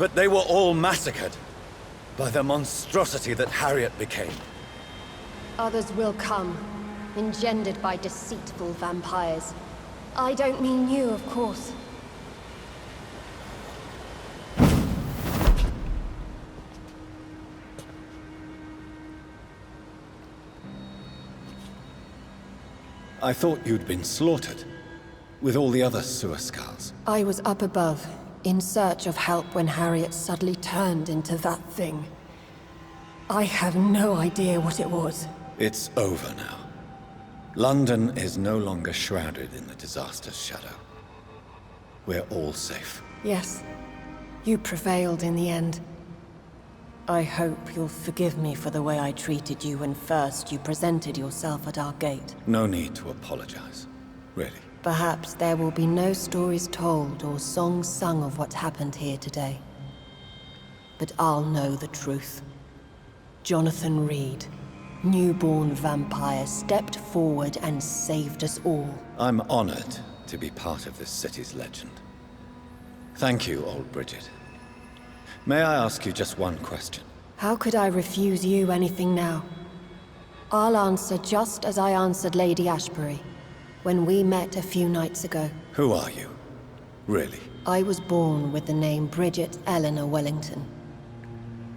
But they were all massacred by the monstrosity that Harriet became. Others will come, engendered by deceitful vampires. I don't mean you, of course. I thought you'd been slaughtered, with all the other Suascars. I was up above, in search of help when Harriet suddenly turned into that thing. I have no idea what it was. It's over now. London is no longer shrouded in the disaster's shadow. We're all safe. Yes, you prevailed in the end. I hope you'll forgive me for the way I treated you when first you presented yourself at our gate. No need to apologize, really. Perhaps there will be no stories told or songs sung of what happened here today. But I'll know the truth. Jonathan Reed, newborn vampire, stepped forward and saved us all. I'm honored to be part of this city's legend. Thank you, old Bridget. May I ask you just one question? How could I refuse you anything now? I'll answer just as I answered Lady Ashbury when we met a few nights ago. Who are you? Really? I was born with the name Bridget Eleanor Wellington.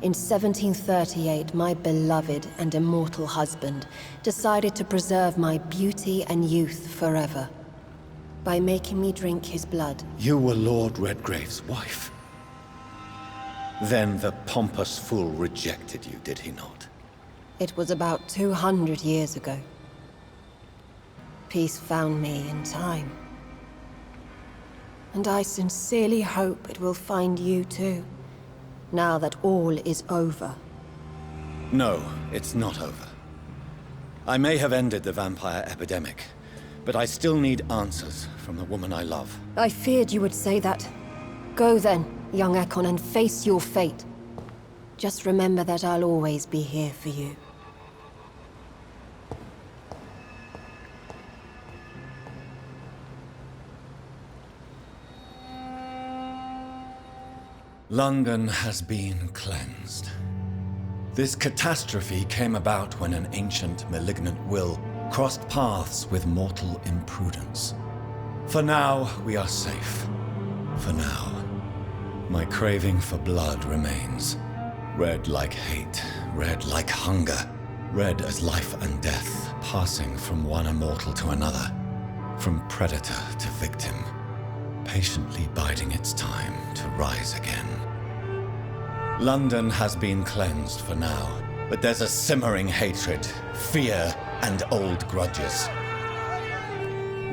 In 1738, my beloved and immortal husband decided to preserve my beauty and youth forever by making me drink his blood. You were Lord Redgrave's wife. Then the pompous fool rejected you, did he not? It was about 200 years ago. Peace found me in time. And I sincerely hope it will find you too, now that all is over. No, it's not over. I may have ended the vampire epidemic, but I still need answers from the woman I love. I feared you would say that. Go then, young Ekon, and face your fate. Just remember that I'll always be here for you. London has been cleansed. This catastrophe came about when an ancient, malignant will crossed paths with mortal imprudence. For now, we are safe. For now. My craving for blood remains. Red like hate, red like hunger. Red as life and death, passing from one immortal to another. From predator to victim. Patiently biding its time to rise again. London has been cleansed for now, but there's a simmering hatred, fear, and old grudges.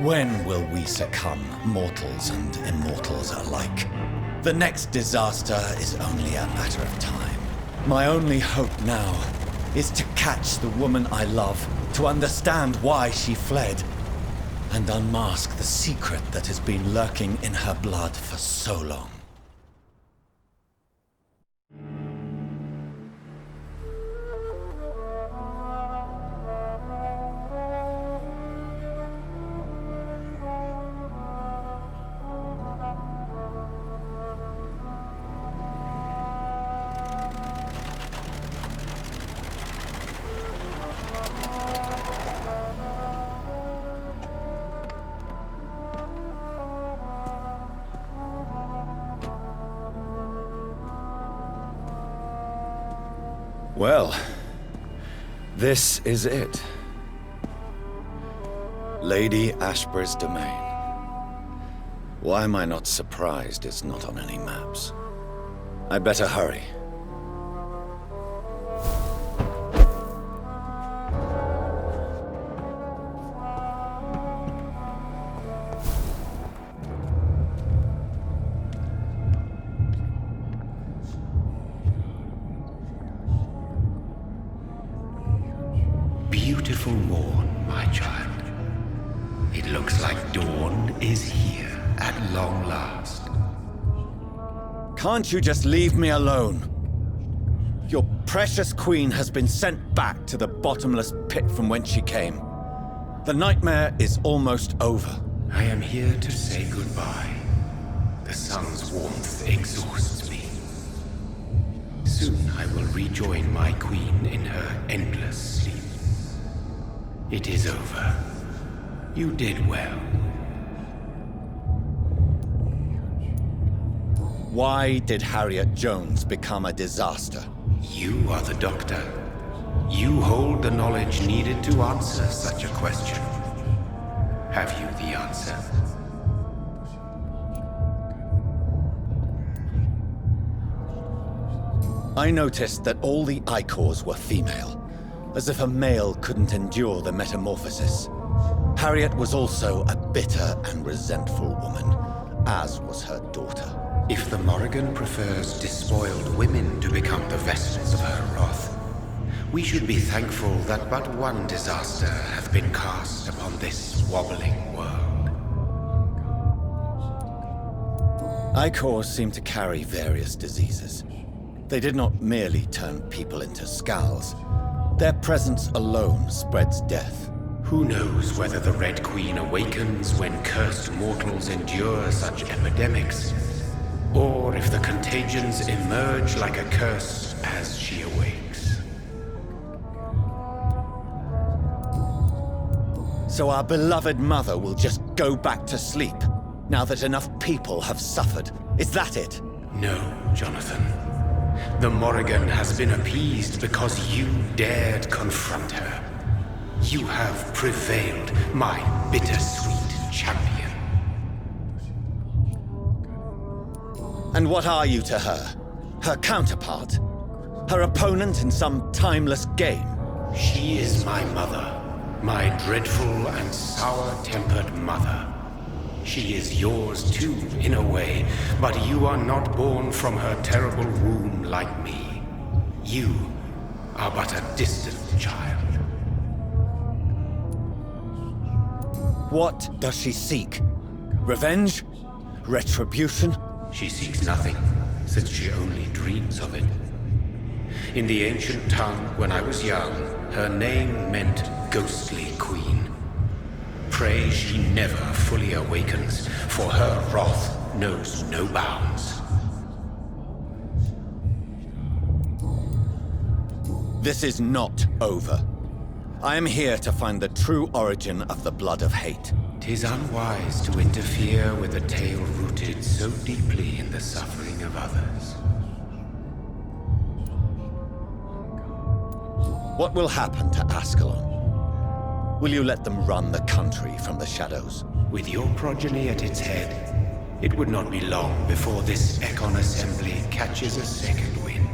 When will we succumb, mortals and immortals alike? The next disaster is only a matter of time. My only hope now is to catch the woman I love, to understand why she fled, and unmask the secret that has been lurking in her blood for so long. Well, this is it. Lady Ashbury's domain. Why am I not surprised it's not on any maps? I'd better hurry. Beautiful morn, my child. It looks like dawn is here at long last. Can't you just leave me alone? Your precious queen has been sent back to the bottomless pit from whence she came. The nightmare is almost over. I am here to say goodbye. The sun's warmth exhausts me. Soon I will rejoin my queen in her endless sleep. It is over. You did well. Why did Harriet Jones become a disaster? You are the doctor. You hold the knowledge needed to answer such a question. Have you the answer? I noticed that all the Icors were female, as if a male couldn't endure the metamorphosis. Harriet was also a bitter and resentful woman, as was her daughter. If the Morrigan prefers despoiled women to become the vessels of her wrath, we should be thankful that but one disaster hath been cast upon this wobbling world. Icors seem to carry various diseases. They did not merely turn people into skulls. Their presence alone spreads death. Who knows whether the Red Queen awakens when cursed mortals endure such epidemics, or if the contagions emerge like a curse as she awakes. So our beloved mother will just go back to sleep, now that enough people have suffered. Is that it? No, Jonathan. The Morrigan has been appeased because you dared confront her. You have prevailed, my bittersweet champion. And what are you to her? Her counterpart? Her opponent in some timeless game? She is my mother, my dreadful and sour-tempered mother. She is yours too, in a way, but you are not born from her terrible womb like me. You are but a distant child. What does she seek? Revenge? Retribution? She seeks nothing, since she only dreams of it. In the ancient tongue, when I was young, her name meant Ghostly Queen. Pray she never fully awakens, for her wrath knows no bounds. This is not over. I am here to find the true origin of the blood of hate. 'Tis unwise to interfere with a tale rooted so deeply in the suffering of others. What will happen to Ascalon? Will you let them run the country from the shadows? With your progeny at its head, it would not be long before this Ekon assembly catches a second wind.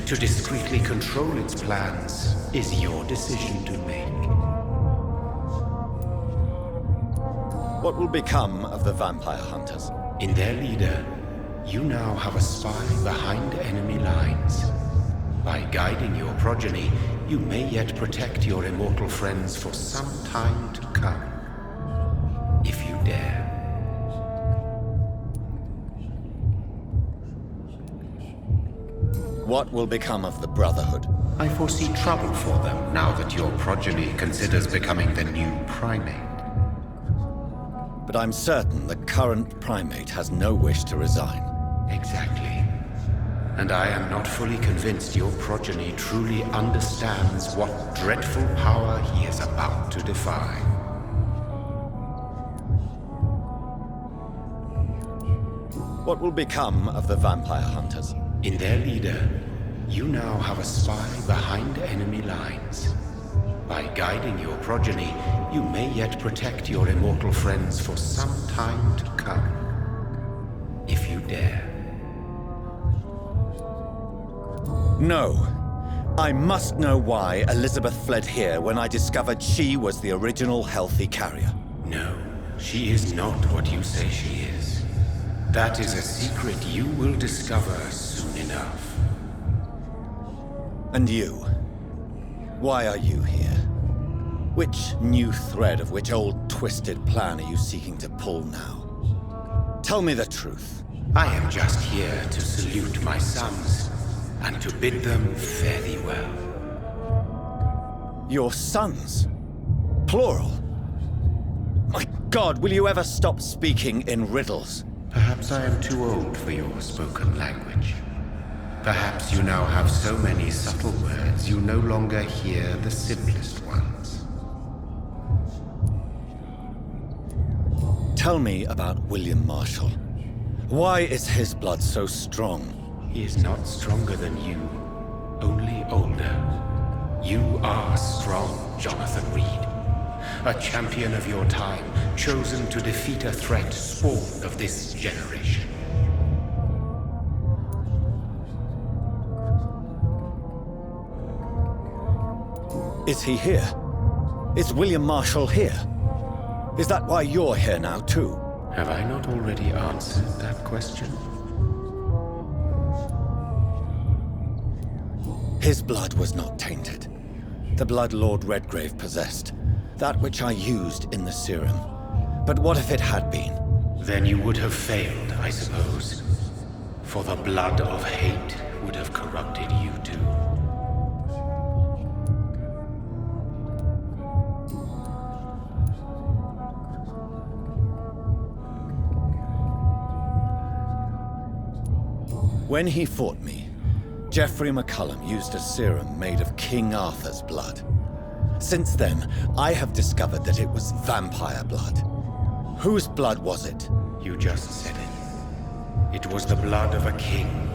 To discreetly control its plans is your decision to make. What will become of the vampire hunters? In their leader, you now have a spy behind enemy lines. By guiding your progeny, you may yet protect your immortal friends for some time to come. If you dare. What will become of the Brotherhood? I foresee trouble for them now that your progeny considers becoming the new primate. But I'm certain the current primate has no wish to resign. Exactly. And I am not fully convinced your progeny truly understands what dreadful power he is about to defy. What will become of the vampire hunters? In their leader, you now have a spy behind enemy lines. By guiding your progeny, you may yet protect your immortal friends for some time to come. If you dare. No. I must know why Elizabeth fled here when I discovered she was the original healthy carrier. No, she is not what you say she is. That is a secret you will discover soon enough. And you? Why are you here? Which new thread of which old twisted plan are you seeking to pull now? Tell me the truth. I am just here to salute my sons, and to bid them fare thee well. Your sons? Plural? My God, will you ever stop speaking in riddles? Perhaps I am too old for your spoken language. Perhaps you now have so many subtle words you no longer hear the simplest ones. Tell me about William Marshall. Why is his blood so strong? He is not stronger than you, only older. You are strong, Jonathan Reed. A champion of your time, chosen to defeat a threat spawned of this generation. Is he here? Is William Marshall here? Is that why you're here now, too? Have I not already answered that question? His blood was not tainted. The blood Lord Redgrave possessed. That which I used in the serum. But what if it had been? Then you would have failed, I suppose. For the blood of hate would have corrupted you too. When he fought me, Geoffrey McCullum used a serum made of King Arthur's blood. Since then, I have discovered that it was vampire blood. Whose blood was it? You just said it. It was the blood of a king.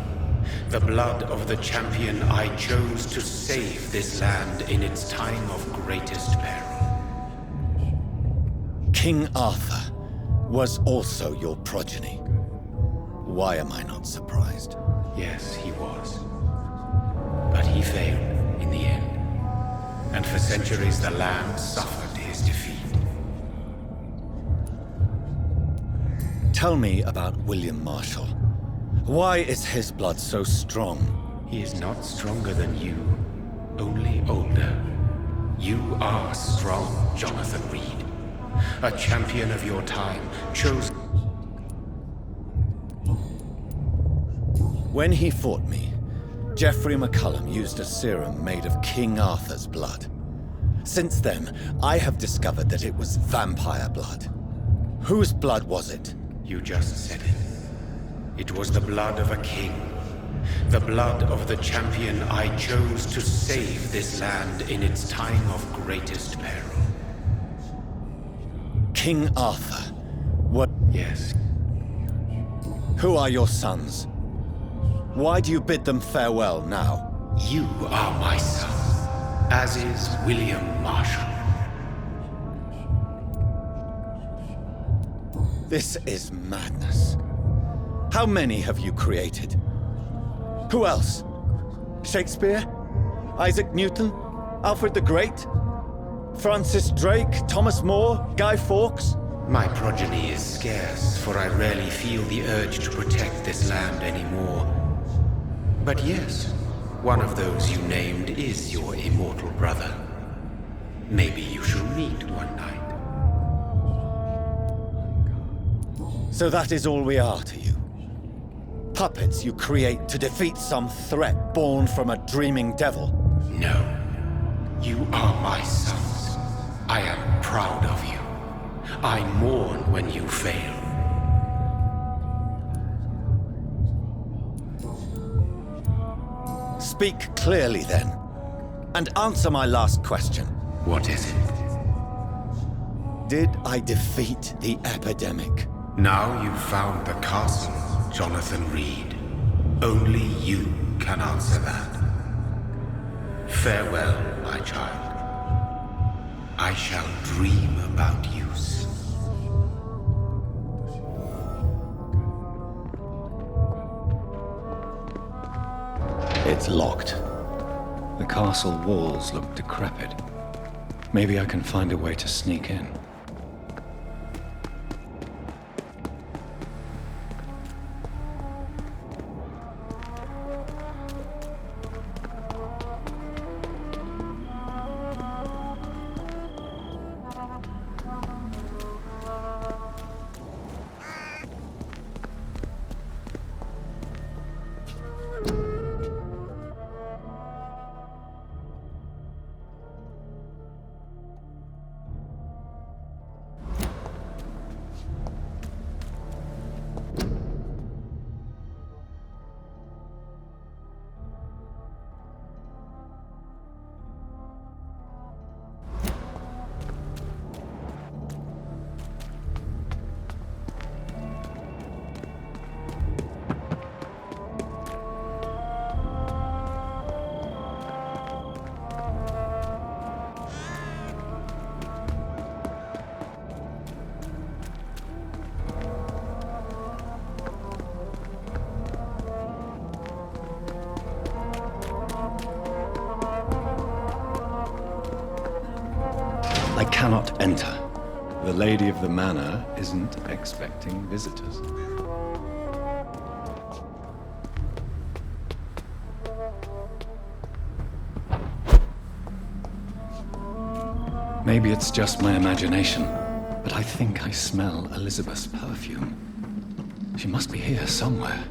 The blood of the champion I chose to save this land in its time of greatest peril. King Arthur was also your progeny. Why am I not surprised? Yes, he was. But he failed in the end. And for centuries the land suffered his defeat. Tell me about William Marshall. Why is his blood so strong? He is not stronger than you, only older. You are strong, Jonathan Reed. A champion of your time, chosen. When he fought me, Geoffrey McCullum used a serum made of King Arthur's blood. Since then, I have discovered that it was vampire blood. Whose blood was it? You just said it. It was the blood of a king. The blood of the champion I chose to save this land in its time of greatest peril. King Arthur. What? Yes. Who are your sons? Why do you bid them farewell now? You are my son, as is William Marshall. This is madness. How many have you created? Who else? Shakespeare? Isaac Newton? Alfred the Great? Francis Drake? Thomas More? Guy Fawkes? My progeny is scarce, for I rarely feel the urge to protect this land anymore. But yes, one of those you named is your immortal brother. Maybe you shall meet one night. So that is all we are to you? Puppets you create to defeat some threat born from a dreaming devil? No. You are my sons. I am proud of you. I mourn when you fail. Speak clearly then, and answer my last question. What is it? Did I defeat the epidemic? Now you've found the castle, Jonathan Reed. Only you can answer that. Farewell, my child. I shall dream about you soon. It's locked. The castle walls look decrepit. Maybe I can find a way to sneak in. cannot enter. The lady of the manor isn't expecting visitors. Maybe it's just my imagination, but I think I smell Elizabeth's perfume. She must be here somewhere.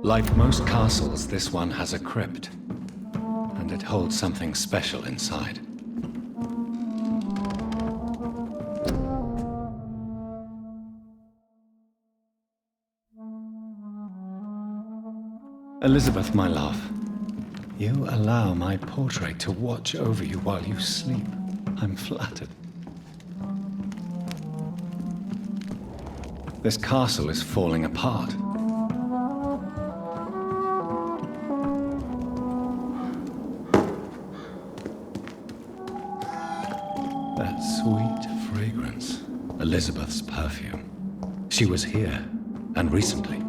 Like most castles, this one has a crypt, and it holds something special inside. Elizabeth, my love, you allow my portrait to watch over you while you sleep. I'm flattered. This castle is falling apart. That sweet fragrance, Elizabeth's perfume. She was here, and recently.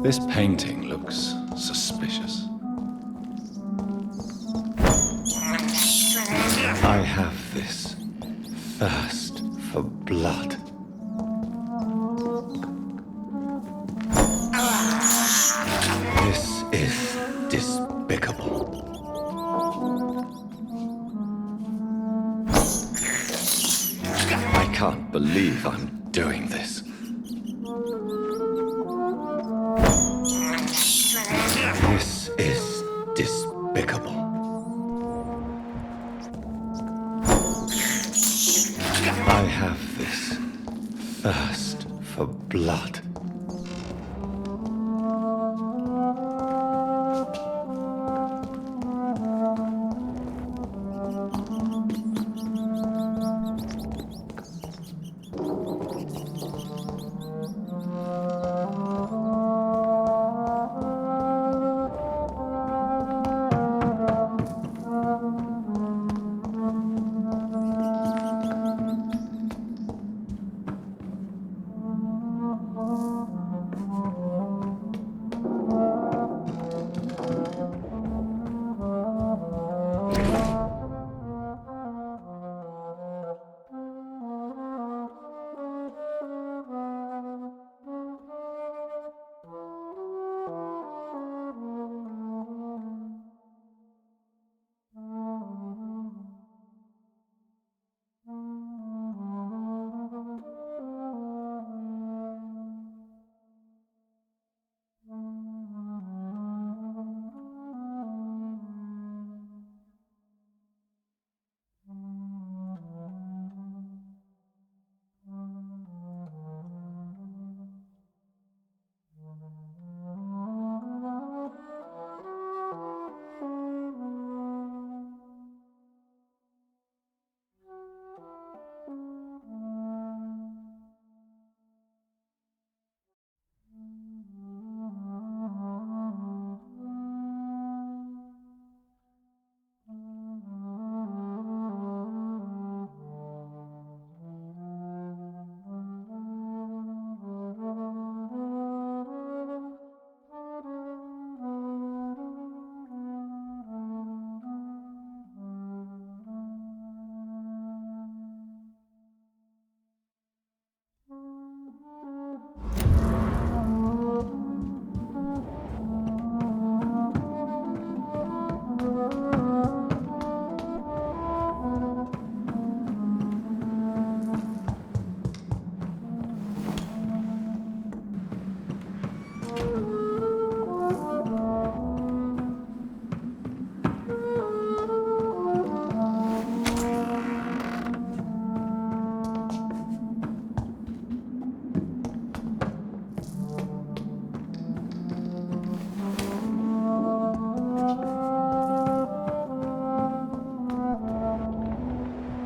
This painting looks suspicious. I have this thirst for blood. This is despicable. I can't believe I'm doing this. This is despicable. I have this thirst for blood.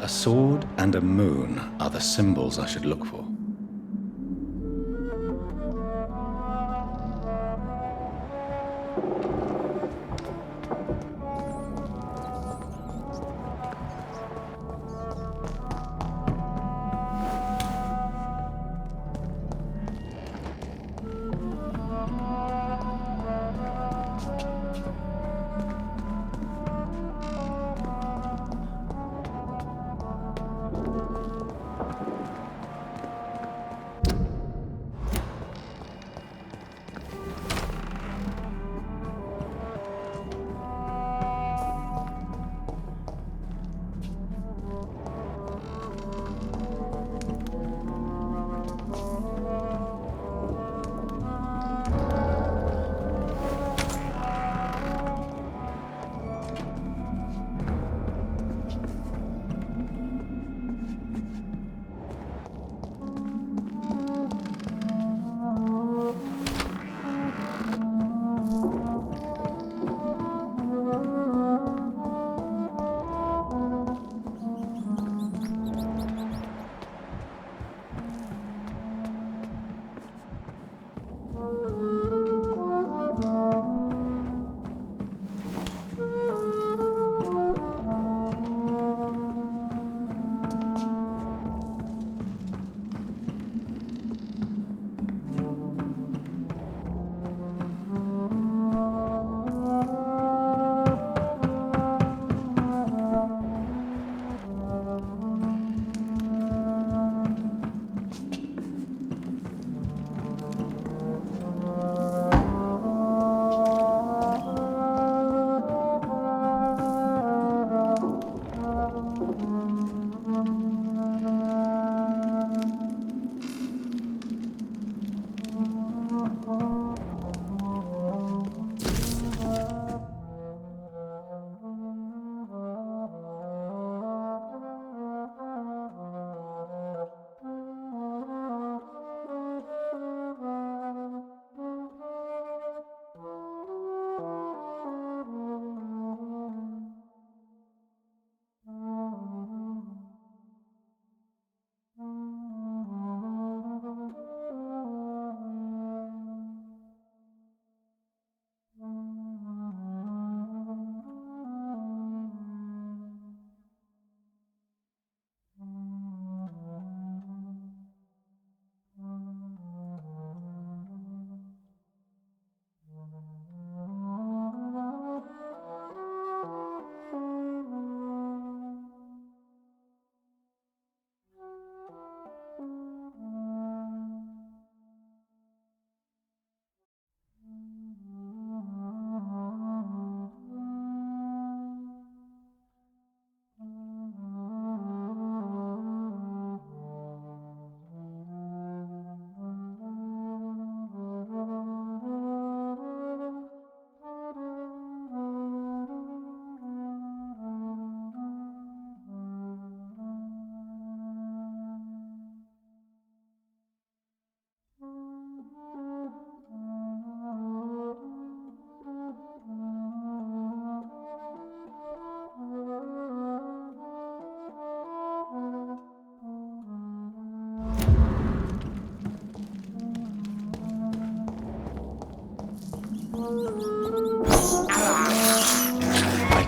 A sword and a moon are the symbols I should look for.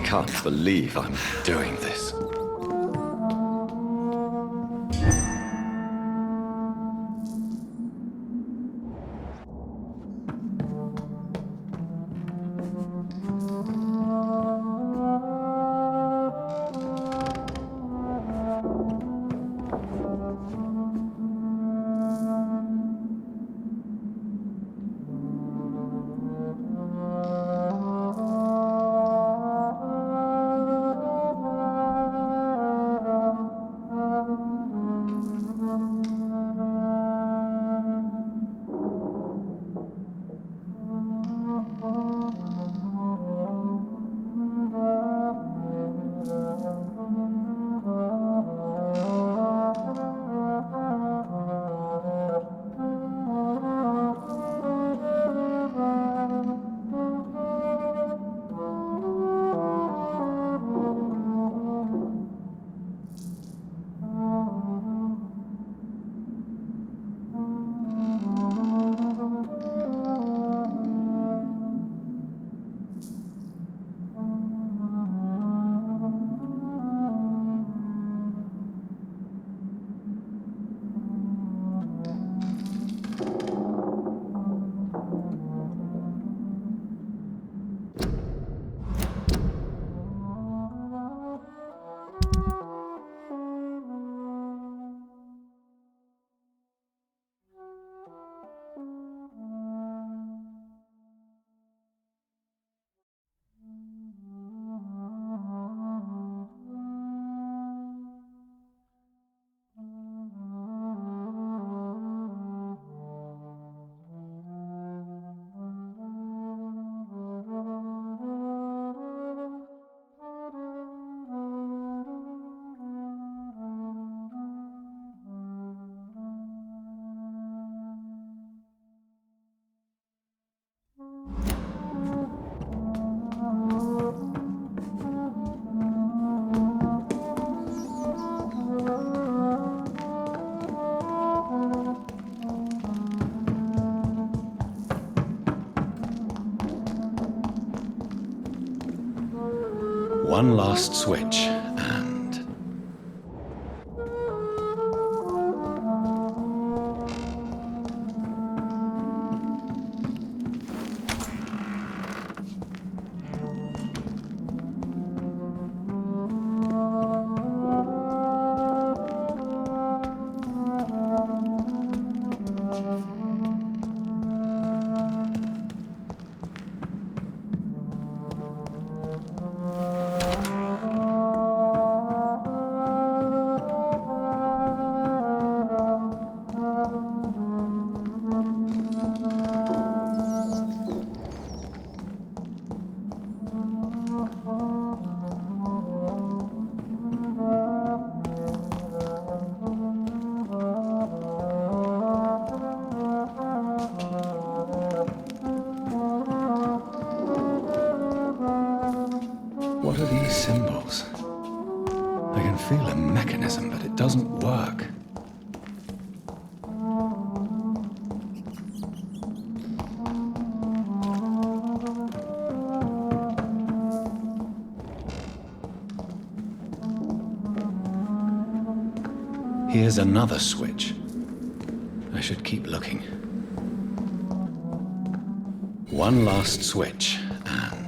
can't believe I'm doing this. One last switch, and... What are these symbols? I can feel a mechanism, but it doesn't work. Here's another switch. I should keep looking. One last switch, and...